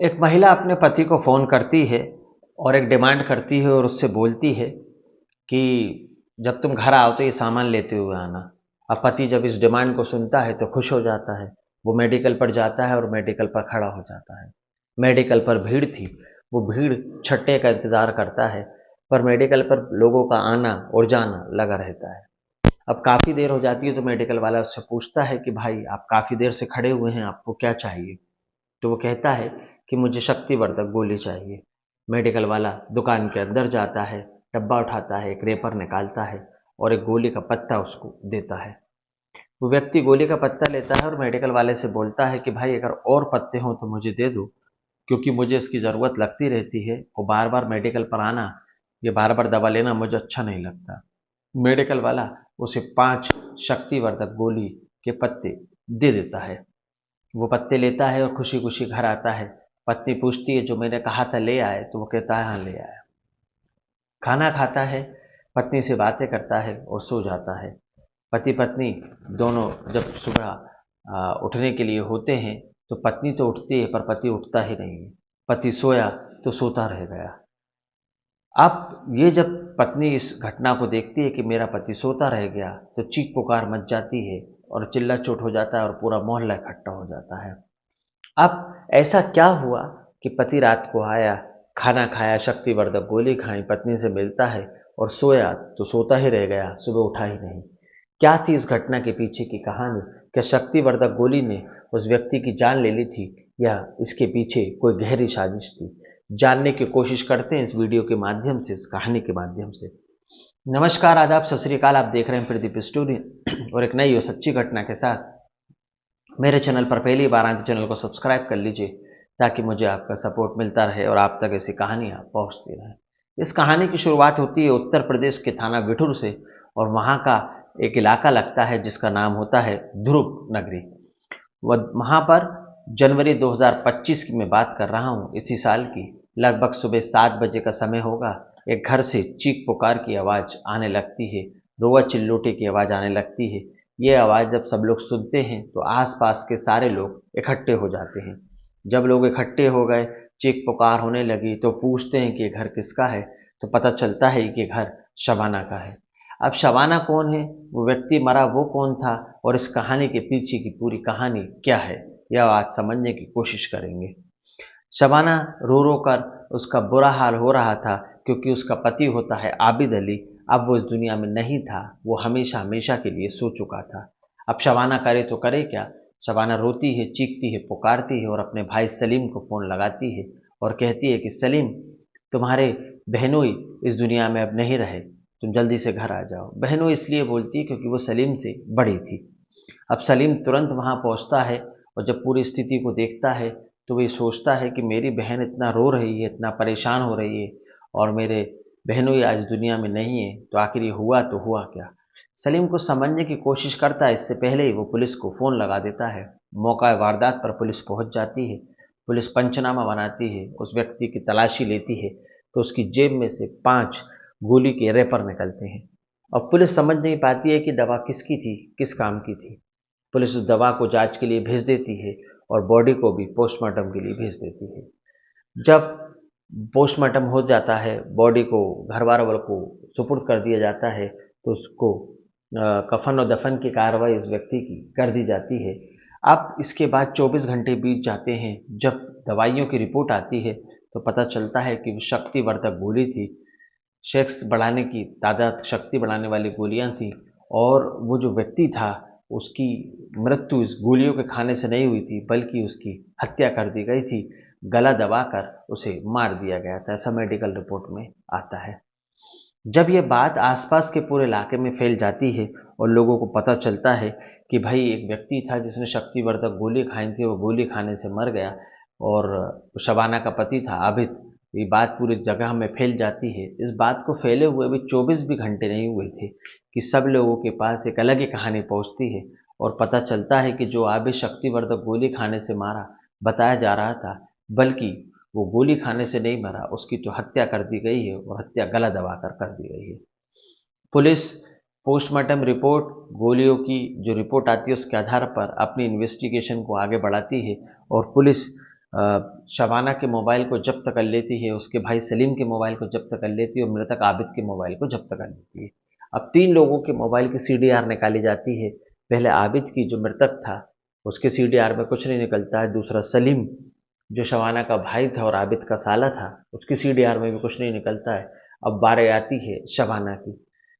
एक महिला अपने पति को फ़ोन करती है और एक डिमांड करती है और उससे बोलती है कि जब तुम घर आओ तो ये सामान लेते हुए आना। अब पति जब इस डिमांड को सुनता है तो खुश हो जाता है। वो मेडिकल पर जाता है और मेडिकल पर खड़ा हो जाता है। मेडिकल पर भीड़ थी। वो भीड़ छट्टे का इंतज़ार करता है, पर मेडिकल पर लोगों का आना और जाना लगा रहता है। अब काफ़ी देर हो जाती है तो मेडिकल वाला उससे पूछता है कि भाई आप काफ़ी देर से खड़े हुए हैं, आपको क्या चाहिए? तो वो कहता है कि मुझे शक्तिवर्धक गोली चाहिए। मेडिकल वाला दुकान के अंदर जाता है, डब्बा उठाता है, एक रेपर निकालता है और एक गोली का पत्ता उसको देता है। वो व्यक्ति गोली का पत्ता लेता है और मेडिकल वाले से बोलता है कि भाई अगर और पत्ते हों तो मुझे दे दो, क्योंकि मुझे इसकी ज़रूरत लगती रहती है और बार बार मेडिकल पर आना, ये बार बार दवा लेना मुझे अच्छा नहीं लगता। मेडिकल वाला उसे 5 शक्तिवर्धक गोली के पत्ते दे देता है। वो पत्ते लेता है और खुशी खुशी घर आता है। पत्नी पूछती है जो मैंने कहा था ले आए? तो वो कहता है हाँ ले आया। खाना खाता है, पत्नी से बातें करता है और सो जाता है। पति पत्नी दोनों जब सुबह उठने के लिए होते हैं तो पत्नी तो उठती है पर पति उठता ही नहीं है। पति सोया तो सोता रह गया। अब ये जब पत्नी इस घटना को देखती है कि मेरा पति सोता रह गया तो चीख पुकार मच जाती है और चिल्ला चोट हो जाता है और पूरा मोहल्ला इकट्ठा हो जाता है। अब ऐसा क्या हुआ कि पति रात को आया, खाना खाया, शक्तिवर्धक गोली खाई, पत्नी से मिलता है और सोया तो सोता ही रह गया, सुबह उठा ही नहीं। क्या थी इस घटना के पीछे की कहानी? क्या शक्तिवर्धक गोली ने उस व्यक्ति की जान ले ली थी या इसके पीछे कोई गहरी साजिश थी? जानने की कोशिश करते हैं इस वीडियो के माध्यम से, इस कहानी के माध्यम से। नमस्कार, आदाब, सत श्री अकाल। आप देख रहे हैं प्रदीप स्टोरी और एक नई और सच्ची घटना के साथ मेरे चैनल पर पहली बार आए तो चैनल को सब्सक्राइब कर लीजिए ताकि मुझे आपका सपोर्ट मिलता रहे और आप तक ऐसी कहानियाँ पहुँचती रहें। इस कहानी की शुरुआत होती है उत्तर प्रदेश के थाना बिठूर से और वहाँ का एक इलाका लगता है जिसका नाम होता है ध्रुव नगरी। वहाँ पर जनवरी 2025 की मैं बात कर रहा हूँ, इसी साल की लगभग सुबह 7 बजे का समय होगा। एक घर से चीख पुकार की आवाज़ आने लगती है, रोआ चिल्लोटे की आवाज़ आने लगती है। ये आवाज़ जब सब लोग सुनते हैं तो आसपास के सारे लोग इकट्ठे हो जाते हैं। जब लोग इकट्ठे हो गए, चीख पुकार होने लगी तो पूछते हैं कि ये घर किसका है? तो पता चलता है कि घर शबाना का है। अब शबाना कौन है, वो व्यक्ति मरा वो कौन था और इस कहानी के पीछे की पूरी कहानी क्या है, यह आज समझने की कोशिश करेंगे। शबाना रो रो कर उसका बुरा हाल हो रहा था क्योंकि उसका पति होता है आबिद अली, अब वो इस दुनिया में नहीं था। वो हमेशा हमेशा के लिए सो चुका था। अब शबाना करे तो करे क्या? शबाना रोती है, चीखती है, पुकारती है और अपने भाई सलीम को फ़ोन लगाती है और कहती है कि सलीम, तुम्हारे बहनोई इस दुनिया में अब नहीं रहे, तुम जल्दी से घर आ जाओ। बहनोई इसलिए बोलती है क्योंकि वो सलीम से बड़ी थी। अब सलीम तुरंत वहाँ पहुँचता है और जब पूरी स्थिति को देखता है तो वो ये सोचता है कि मेरी बहन इतना रो रही है, इतना परेशान हो रही है और मेरे बहनोई आज दुनिया में नहीं है, तो आखिर ये हुआ तो हुआ क्या? सलीम को समझने की कोशिश करता है, इससे पहले ही वो पुलिस को फ़ोन लगा देता है। मौका वारदात पर पुलिस पहुंच जाती है। पुलिस पंचनामा बनाती है, उस व्यक्ति की तलाशी लेती है तो उसकी जेब में से 5 गोली के रैपर निकलते हैं। और पुलिस समझ नहीं पाती है कि दवा किसकी थी, किस काम की थी। पुलिस उस दवा को जांच के लिए भेज देती है और बॉडी को भी पोस्टमार्टम के लिए भेज देती है। जब पोस्टमार्टम हो जाता है, बॉडी को घर वालों को सुपुर्द कर दिया जाता है तो उसको कफन और दफन की कार्रवाई उस व्यक्ति की कर दी जाती है। अब इसके बाद 24 घंटे बीत जाते हैं। जब दवाइयों की रिपोर्ट आती है तो पता चलता है कि वो शक्तिवर्धक गोली थी। सेक्स बढ़ाने की तादाद, शक्ति बढ़ाने वाली गोलियां थी और वो जो व्यक्ति था उसकी मृत्यु इस गोलियों के खाने से नहीं हुई थी बल्कि उसकी हत्या कर दी गई थी। गला दबाकर उसे मार दिया गया था, ऐसा मेडिकल रिपोर्ट में आता है। जब ये बात आसपास के पूरे इलाके में फैल जाती है और लोगों को पता चलता है कि भाई एक व्यक्ति था जिसने शक्तिवर्धक गोली खाई थी, वो गोली खाने से मर गया और शबाना का पति था आबिद, ये बात पूरी जगह में फैल जाती है। इस बात को फैले हुए भी 24 भी घंटे नहीं हुए थे कि सब लोगों के पास एक अलग ही कहानी पहुंचती है और पता चलता है कि जो आबिद शक्तिवर्धक गोली खाने से मारा बताया जा रहा था, बल्कि वो गोली खाने से नहीं मरा, उसकी तो हत्या कर दी गई है और हत्या गला दबाकर कर दी गई है। पुलिस पोस्टमार्टम रिपोर्ट, गोलियों की जो रिपोर्ट आती है उसके आधार पर अपनी इन्वेस्टिगेशन को आगे बढ़ाती है और पुलिस शबाना के मोबाइल को जब्त कर लेती है, उसके भाई सलीम के मोबाइल को जब्त कर लेती है और मृतक आबिद के मोबाइल को जब्त कर लेती है। अब 3 लोगों के मोबाइल की सीडीआर निकाली जाती है। पहले आबिद की, जो मृतक था, उसके सीडीआर में कुछ नहीं निकलता है। दूसरा सलीम, जो शबाना का भाई था और आबिद का साला था, उसकी सीडीआर में भी कुछ नहीं निकलता है। अब बारी आती है शबाना की।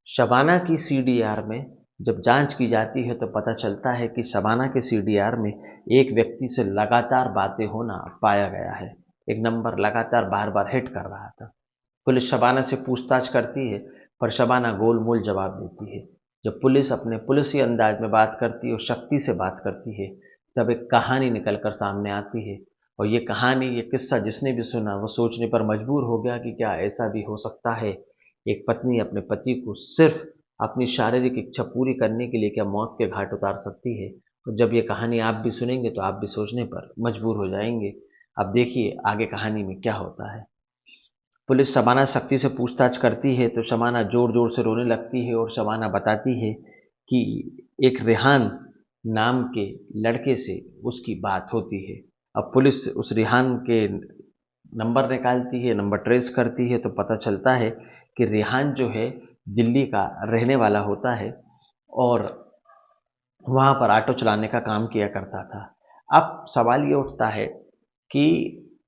शबाना की सीडीआर में जब जांच की जाती है तो पता चलता है कि शबाना के सीडीआर में एक व्यक्ति से लगातार बातें होना पाया गया है। एक नंबर लगातार बार बार हिट कर रहा था। पुलिस शबाना से पूछताछ करती है, पर शबाना गोलमोल जवाब देती है। जब पुलिस अपने पुलिसी अंदाज में बात करती है और शक्ति से बात करती है, तब एक कहानी निकलकर सामने आती है। और ये कहानी, ये किस्सा जिसने भी सुना वो सोचने पर मजबूर हो गया कि क्या ऐसा भी हो सकता है। एक पत्नी अपने पति को सिर्फ अपनी शारीरिक इच्छा पूरी करने के लिए क्या मौत के घाट उतार सकती है। तो जब ये कहानी आप भी सुनेंगे तो आप भी सोचने पर मजबूर हो जाएंगे। अब देखिए आगे कहानी में क्या होता है। पुलिस शबाना शक्ति से पूछताछ करती है तो शबाना जोर जोर से रोने लगती है और शबाना बताती है कि एक रेहान नाम के लड़के से उसकी बात होती है। अब पुलिस उस रेहान के नंबर निकालती है, नंबर ट्रेस करती है तो पता चलता है कि रेहान जो है दिल्ली का रहने वाला होता है और वहाँ पर ऑटो चलाने का काम किया करता था। अब सवाल ये उठता है कि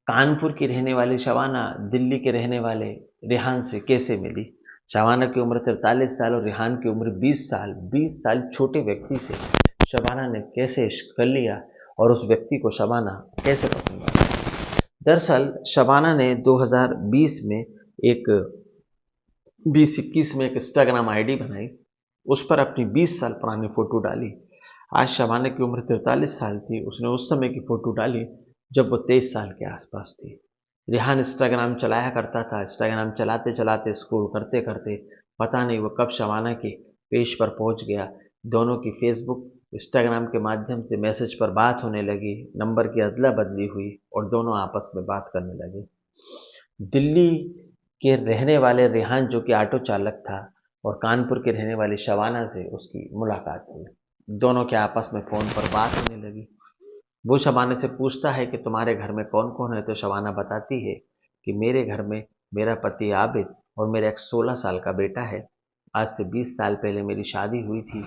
कानपुर की रहने वाली शबाना दिल्ली के रहने वाले रेहान से कैसे मिली। शबाना की उम्र 43 साल और रेहान की उम्र 20 साल। 20 साल छोटे व्यक्ति से शबाना ने कैसे इश्क कर लिया और उस व्यक्ति को शबाना कैसे पसंद आई। दरअसल शबाना ने 2020 में एक 2021 में एक इंस्टाग्राम आईडी बनाई, उस पर अपनी 20 साल पुरानी फोटो डाली। आज शबाना की उम्र 43 साल थी। उसने उस समय की फोटो डाली जब वो 23 साल के आसपास थी। रेहान इंस्टाग्राम चलाया करता था। इंस्टाग्राम चलाते चलाते, स्क्रॉल करते करते, पता नहीं वो कब शबाना के पेज पर पहुंच गया। दोनों की फेसबुक, इंस्टाग्राम के माध्यम से मैसेज पर बात होने लगी। नंबर की अदला बदली हुई और दोनों आपस में बात करने लगे। दिल्ली के रहने वाले रेहान, जो कि ऑटो चालक था, और कानपुर के रहने वाली शबाना से उसकी मुलाकात हुई। दोनों के आपस में फ़ोन पर बात होने लगी। वो शबाना से पूछता है कि तुम्हारे घर में कौन कौन है, तो शबाना बताती है कि मेरे घर में मेरा पति आबिद और मेरा एक 16 साल का बेटा है। आज से 20 साल पहले मेरी शादी हुई थी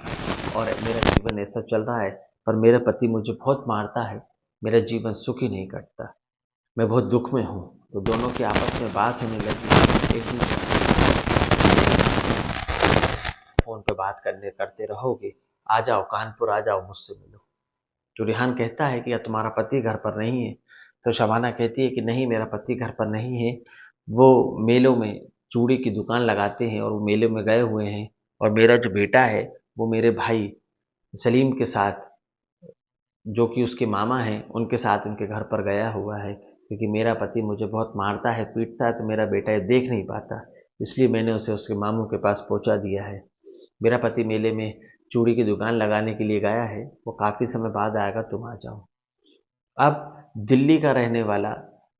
और मेरा जीवन ऐसा चल रहा है, पर मेरा पति मुझे बहुत मारता है। मेरा जीवन सुखी नहीं कटता, मैं बहुत दुख में हूँ। तो दोनों की आपस में बात होने लगी। एक दूसरे फोन पे बात करने करते रहोगे, आ जाओ कानपुर, आ जाओ मुझसे मिलो। तो रेहान कहता है कि या तुम्हारा पति घर पर नहीं है। तो शबाना कहती है कि नहीं, मेरा पति घर पर नहीं है, वो मेलों में चूड़ी की दुकान लगाते हैं और वो मेले में गए हुए हैं। और मेरा जो बेटा है वो मेरे भाई सलीम के साथ, जो कि उसके मामा हैं, उनके साथ उनके घर पर गया हुआ है, क्योंकि मेरा पति मुझे बहुत मारता है, पीटता है, तो मेरा बेटा ये देख नहीं पाता, इसलिए मैंने उसे उसके मामू के पास पहुंचा दिया है। मेरा पति मेले में चूड़ी की दुकान लगाने के लिए गया है, वो काफ़ी समय बाद आएगा, तुम आ जाओ। अब दिल्ली का रहने वाला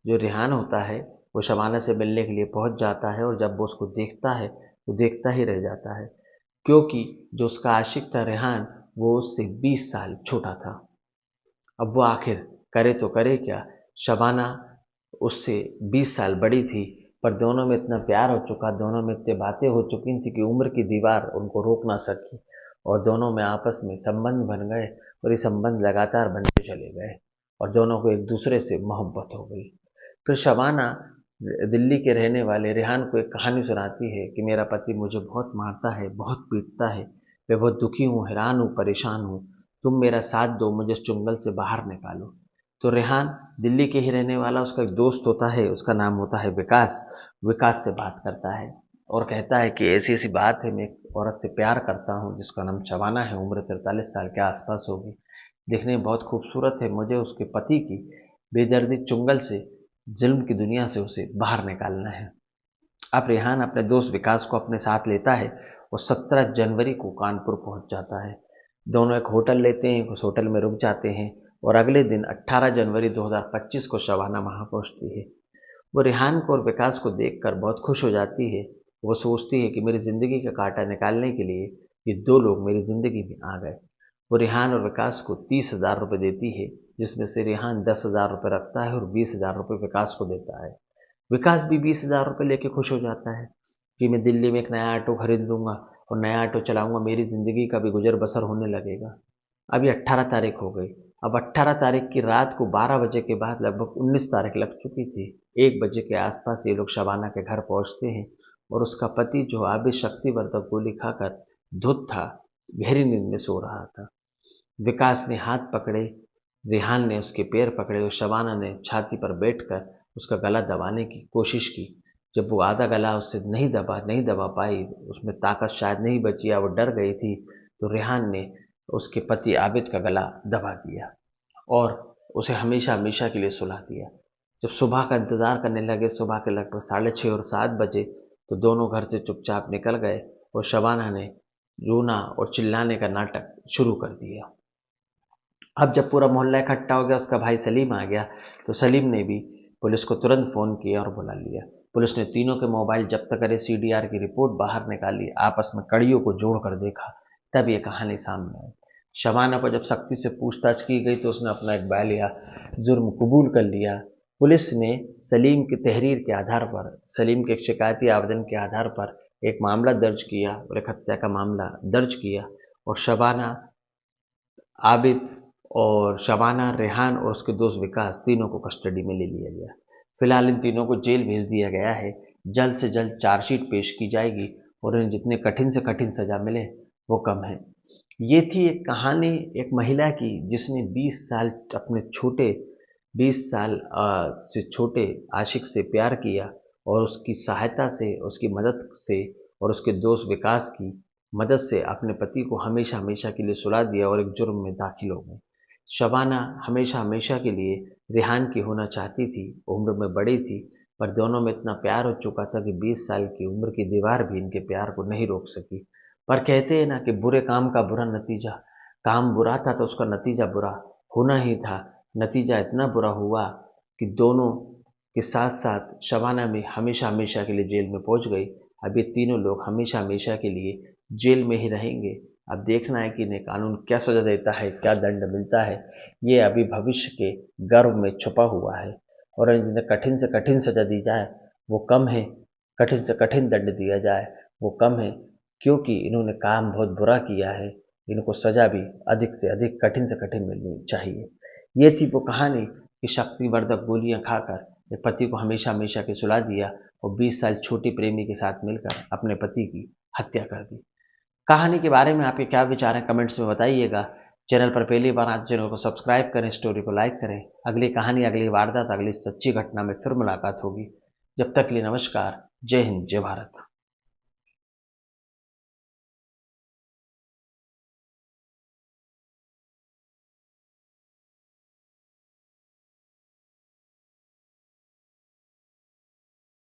जो रेहान होता है वो शबाना से मिलने के लिए पहुंच जाता है और जब वो उसको देखता है तो देखता ही रह जाता है, क्योंकि जो उसका आशिक था रेहान, वो उससे 20 साल छोटा था। अब वो आखिर करे तो करे क्या। शबाना उससे 20 साल बड़ी थी, पर दोनों में इतना प्यार हो चुका, दोनों में इतनी बातें हो चुकी थी कि उम्र की दीवार उनको रोक ना सकी और दोनों में आपस में संबंध बन गए और ये संबंध लगातार बनते चले गए और दोनों को एक दूसरे से मोहब्बत हो गई। फिर शबाना दिल्ली के रहने वाले रेहान को एक कहानी सुनाती है कि मेरा पति मुझे बहुत मारता है, बहुत पीटता है, मैं बहुत दुखी हूँ, हैरान हूँ, परेशान हूँ, तुम मेरा साथ दो, मुझे इस चुंगल से बाहर निकालो। तो रेहान दिल्ली के ही रहने वाला, उसका एक दोस्त होता है, उसका नाम होता है विकास। विकास से बात करता है और कहता है कि ऐसी ऐसी बात है, मैं एक औरत से प्यार करता हूँ जिसका नाम शबाना है, उम्र 43 साल के आसपास होगी, दिखने में बहुत खूबसूरत है, मुझे उसके पति की बेदर्दी चुंगल से, जुल्म की दुनिया से उसे बाहर निकालना है। अब रेहान अपने दोस्त विकास को अपने साथ लेता है और 17 जनवरी को कानपुर पहुंच जाता है। दोनों एक होटल लेते हैं, उस होटल में रुक जाते हैं और अगले दिन 18 जनवरी 2025 को शबाना वहां पहुंचती है। वो रेहान को और विकास को देखकर बहुत खुश हो जाती है। वो सोचती है कि मेरी ज़िंदगी का कांटा निकालने के लिए ये दो लोग मेरी ज़िंदगी में आ गए। वो रेहान और विकास को 30,000 रुपये देती है जिसमें से रेहान 10,000 रुपये रखता है और 20,000 रुपये विकास को देता है। विकास भी 20,000 रुपये लेके खुश हो जाता है कि मैं दिल्ली में एक नया ऑटो खरीद लूंगा और नया ऑटो चलाऊंगा, मेरी ज़िंदगी का भी गुजर बसर होने लगेगा। अभी 18 तारीख हो गई। अब 18 तारीख की रात को 12 बजे के बाद लगभग 19 तारीख लग चुकी थी। 1 बजे के आसपास ये लोग शबाना के घर पहुंचते हैं और उसका पति जो आबिद शक्तिवर्धक गोली खाकर धुत था, गहरी नींद में सो रहा था। विकास ने हाथ पकड़े, रेहान ने उसके पैर पकड़े और शबाना ने छाती पर बैठकर उसका गला दबाने की कोशिश की। जब वो आधा गला उससे नहीं दबा पाई, उसमें ताकत शायद नहीं बची या वो डर गई थी, तो रेहान ने उसके पति आबिद का गला दबा दिया और उसे हमेशा हमेशा के लिए सुला दिया। जब सुबह का इंतज़ार करने लगे, सुबह के लगभग 6:30 और 7 बजे, तो दोनों घर से चुपचाप निकल गए और शबाना ने रोना और चिल्लाने का नाटक शुरू कर दिया। अब जब पूरा मोहल्ला इकट्ठा हो गया, उसका भाई सलीम आ गया, तो सलीम ने भी पुलिस को तुरंत फ़ोन किया और बुला लिया। पुलिस ने तीनों के मोबाइल जब्त करे, CDR की रिपोर्ट बाहर निकाली, आपस में कड़ियों को जोड़कर देखा, तब ये कहानी सामने आई। शबाना को जब सख्ती से पूछताछ की गई तो उसने अपना एक बालिया जुर्म कबूल कर लिया। पुलिस ने सलीम की तहरीर के आधार पर, सलीम के एक शिकायती आवेदन के आधार पर एक मामला दर्ज किया और एक हत्या का मामला दर्ज किया और शबाना, आबिद और शबाना, रेहान और उसके दोस्त विकास, तीनों को कस्टडी में ले लिया गया। फिलहाल इन तीनों को जेल भेज दिया गया है। जल्द से जल्द चार्जशीट पेश की जाएगी और इन्हें जितने कठिन से कठिन सजा मिले वो कम है। ये थी एक कहानी एक महिला की जिसने 20 साल अपने 20 साल से छोटे आशिक से प्यार किया और उसकी सहायता से, उसकी मदद से और उसके दोस्त विकास की मदद से अपने पति को हमेशा हमेशा के लिए सुला दिया और एक जुर्म में दाखिल हो गई। शबाना हमेशा हमेशा के लिए रेहान की होना चाहती थी, उम्र में बड़ी थी, पर दोनों में इतना प्यार हो चुका था कि 20 साल की उम्र की दीवार भी इनके प्यार को नहीं रोक सकी। पर कहते हैं ना कि बुरे काम का बुरा नतीजा, काम बुरा था तो उसका नतीजा बुरा होना ही था। नतीजा इतना बुरा हुआ कि दोनों के साथ साथ शबाना भी हमेशा हमेशा के लिए जेल में पहुंच गई। अब ये तीनों लोग हमेशा हमेशा के लिए जेल में ही रहेंगे। अब देखना है कि इन्हें कानून क्या सजा देता है, क्या दंड मिलता है, ये अभी भविष्य के गर्भ में छुपा हुआ है। और जिन्हें कठिन से कठिन सजा दी जाए वो कम है, कठिन से कठिन दंड दिया जाए वो कम है, क्योंकि इन्होंने काम बहुत बुरा किया है। इनको सजा भी अधिक से अधिक कठिन से कठिन मिलनी चाहिए। ये थी वो कहानी कि शक्तिवर्धक गोलियां खाकर एक पति को हमेशा हमेशा के सुला दिया और 20 साल छोटी प्रेमी के साथ मिलकर अपने पति की हत्या कर दी। कहानी के बारे में आपके क्या विचार हैं, कमेंट्स में बताइएगा। चैनल पर पहली बार आए चैनल को सब्सक्राइब करें, स्टोरी को लाइक करें। अगली कहानी, अगली वारदात, अगली सच्ची घटना में फिर मुलाकात होगी। जब तक के लिए नमस्कार। जय हिंद, जय भारत।